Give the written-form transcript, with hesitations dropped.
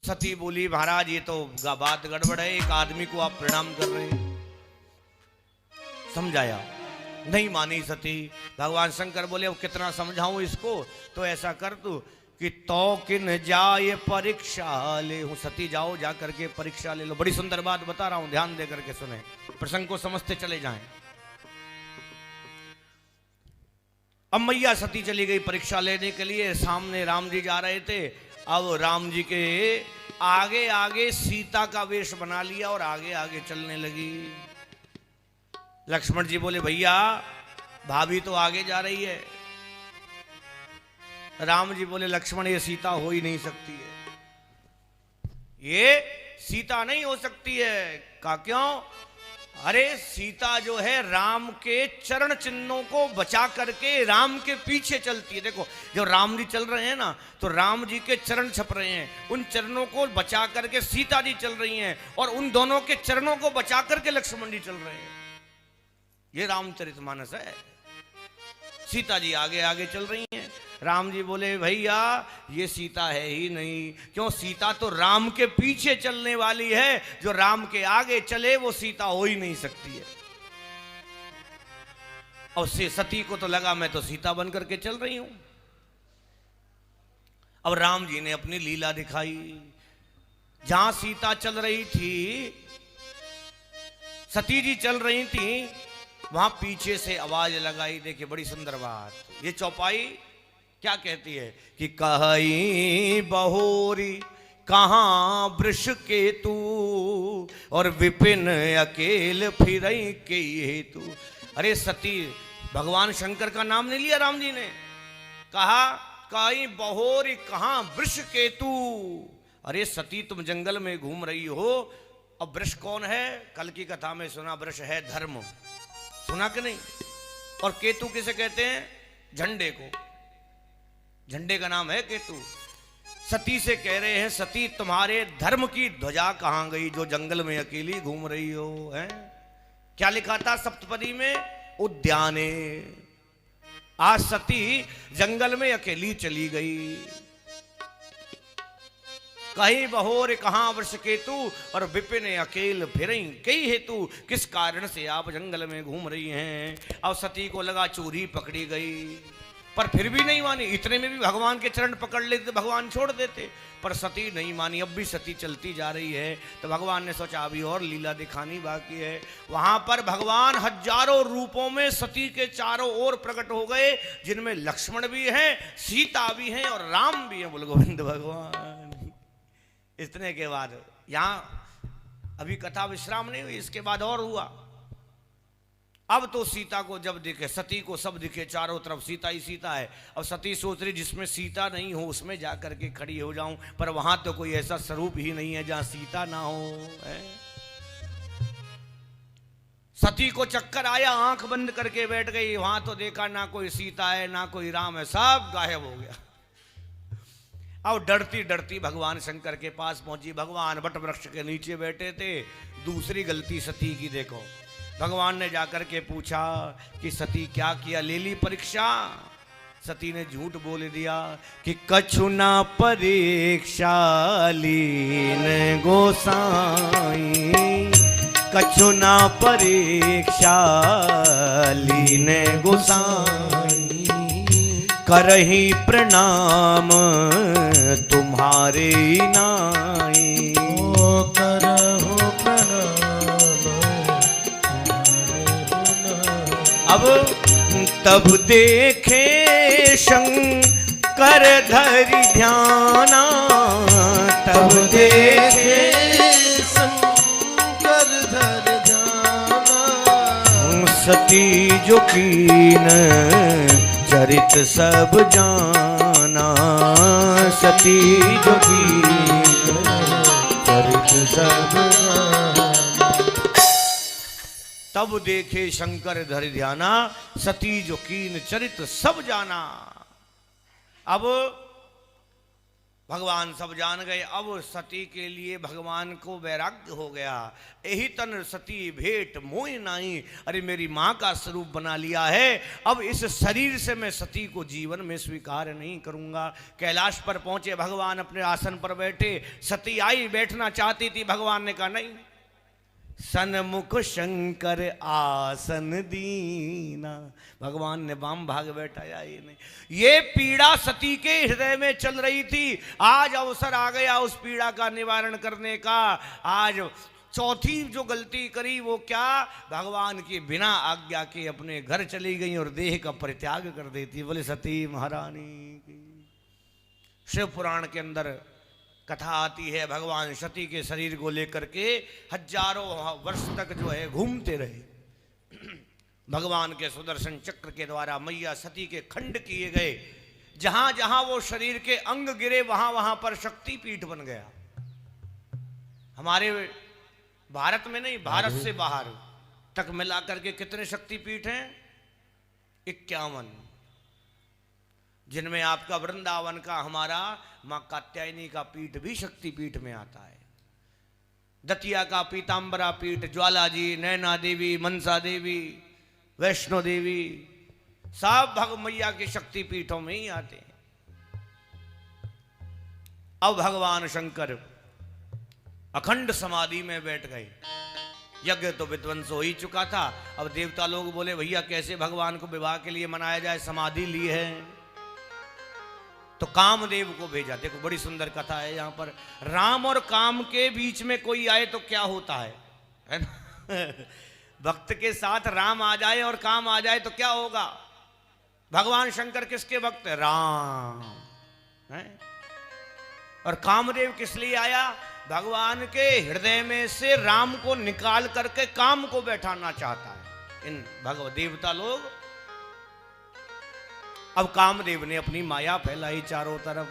सती बोली महाराज ये तो बात गड़बड़ है, एक आदमी को आप प्रणाम कर रहे हैं। समझाया, नहीं मानी सती। भगवान शंकर बोले अब कितना समझाऊं इसको, तो ऐसा कर तू कि तो किन जाए परीक्षा ले हूं। सती जाओ जा करके परीक्षा ले लो। बड़ी सुंदर बात बता रहा हूं, ध्यान दे करके सुने, प्रसंग को समझते चले जाएं। अब मैया सती चली गई परीक्षा लेने के लिए, सामने राम जी जा रहे थे। अब राम जी के आगे आगे सीता का वेश बना लिया और आगे आगे चलने लगी। लक्ष्मण जी बोले भैया भाभी तो आगे जा रही है। राम जी बोले लक्ष्मण ये सीता हो ही नहीं सकती है, ये सीता नहीं हो सकती है। कहा क्यों? अरे सीता जो है राम के चरण चिन्हों को बचा करके राम के पीछे चलती है। देखो जब राम जी चल रहे हैं ना, तो राम जी के चरण छप रहे हैं, उन चरणों को बचा करके सीता जी चल रही हैं, और उन दोनों के चरणों को बचा करके लक्ष्मण जी चल रहे हैं। ये रामचरितमानस है। सीता जी आगे आगे चल रही हैं। राम जी बोले भैया ये सीता है ही नहीं। क्यों? सीता तो राम के पीछे चलने वाली है, जो राम के आगे चले वो सीता हो ही नहीं सकती है। और से सती को तो लगा मैं तो सीता बन करके चल रही हूं। अब राम जी ने अपनी लीला दिखाई। जहां सीता चल रही थी, सती जी चल रही थी, वहां पीछे से आवाज लगाई। देखिए बड़ी सुंदर बात, ये चौपाई क्या कहती है कि कहीं बहोरी कहां वृष के तू, और विपिन अकेल फिरई के हेतु। अरे सती, भगवान शंकर का नाम नहीं लिया राम जी ने, कहा कहीं बहोरी कहां वृष के तू। अरे सती तुम जंगल में घूम रही हो। अब वृष कौन है? कल की कथा में सुना, वृष है धर्म, सुना कि नहीं? और केतु किसे कहते हैं? झंडे को, झंडे का नाम है केतु। सती से कह रहे हैं सती तुम्हारे धर्म की ध्वजा कहां गई जो जंगल में अकेली घूम रही हो? हैं? क्या लिखा था सप्तपदी में? उद्याने। आज सती जंगल में अकेली चली गई। कहीं बहोर कहां वृष केतु, और विपिन अकेल फिरई कई हेतु। किस कारण से आप जंगल में घूम रही हैं? अब सती को लगा चोरी पकड़ी गई, पर फिर भी नहीं मानी। इतने में भी भगवान के चरण पकड़ लेते, भगवान छोड़ देते, पर सती नहीं मानी। अब भी सती चलती जा रही है। तो भगवान ने सोचा अभी और लीला दिखानी बाकी है। वहां पर भगवान हजारों रूपों में सती के चारों ओर प्रकट हो गए, जिनमें लक्ष्मण भी हैं, सीता भी हैं और राम भी हैं। बोल गोविंद भगवान। इतने के बाद यहां अभी कथा विश्राम नहीं हुई, इसके बाद और हुआ। अब तो सीता को जब दिखे, सती को सब दिखे, चारों तरफ सीता ही सीता है। अब सती सोच रही जिसमें सीता नहीं हो उसमें जाकर के खड़ी हो जाऊं, पर वहां तो कोई ऐसा स्वरूप ही नहीं है जहां सीता ना हो। सती को चक्कर आया, आंख बंद करके बैठ गई। वहां तो देखा ना कोई सीता है ना कोई राम है, सब गायब हो गया। अब डरती डरती भगवान शंकर के पास पहुंची। भगवान वट वृक्ष के नीचे बैठे थे। दूसरी गलती सती की देखो, भगवान ने जाकर के पूछा कि सती क्या किया, ले ली परीक्षा? सती ने झूठ बोल दिया कि कछु ना परीक्षा लीन गोसाई, कछु ना परीक्षा लीन गोसाई, करही प्रणाम तुम्हारे नाई। करहु प्रणाम अब तब देखे शंकर धरि ध्याना, तब देखे शंकर धरि ध्याना, सती जो कीन चरित सब जाना, सती जो कीन चरित सब जाना। तब देखे शंकर धरि ध्याना, सती जो कीन चरित सब जाना। अब भगवान सब जान गए। अब सती के लिए भगवान को वैराग्य हो गया। यही तन सती भेंट मोहि नाई, अरे मेरी माँ का स्वरूप बना लिया है, अब इस शरीर से मैं सती को जीवन में स्वीकार नहीं करूंगा। कैलाश पर पहुंचे भगवान, अपने आसन पर बैठे। सती आई, बैठना चाहती थी, भगवान ने कहा नहीं। सन्मुख शंकर आसन दीना, भगवान ने वाम भाग बैठाया। ये नहीं, ये पीड़ा सती के हृदय में चल रही थी। आज अवसर आ गया उस पीड़ा का निवारण करने का। आज चौथी जो गलती करी वो क्या, भगवान की बिना आज्ञा के अपने घर चली गई और देह का परित्याग कर देती। बोले सती महारानी की। शिव पुराण के अंदर कथा आती है, भगवान सती के शरीर को लेकर के हजारों वर्ष तक जो है घूमते रहे। भगवान के सुदर्शन चक्र के द्वारा मैया सती के खंड किए गए। जहां जहां वो शरीर के अंग गिरे वहां वहां पर शक्ति पीठ बन गया। हमारे भारत में नहीं, भारत से बाहर तक मिलाकर के कितने शक्ति पीठ हैं? 51, जिनमें आपका वृंदावन का हमारा मां कात्यायनी का पीठ भी शक्ति पीठ में आता है। दतिया का पीतांबरा पीठ, ज्वाला जी, नैना देवी, मनसा देवी, वैष्णो देवी, सब भग मैया के शक्ति पीठों में ही आते हैं। अब भगवान शंकर अखंड समाधि में बैठ गए। यज्ञ तो विध्वंस हो ही चुका था। अब देवता लोग बोले भैया कैसे भगवान को विवाह के लिए मनाया जाए, समाधि ली है। तो कामदेव को भेजा। देखो बड़ी सुंदर कथा है यहाँ पर। राम और काम के बीच में कोई आए तो क्या होता है ना? भक्त के साथ राम आ जाए और काम आ जाए तो क्या होगा? भगवान शंकर किसके भक्त? राम है। और कामदेव किस लिए आया? भगवान के हृदय में से राम को निकाल करके काम को बैठाना चाहता है इन भगवत देवता लोग। अब कामदेव ने अपनी माया फैलाई चारों तरफ।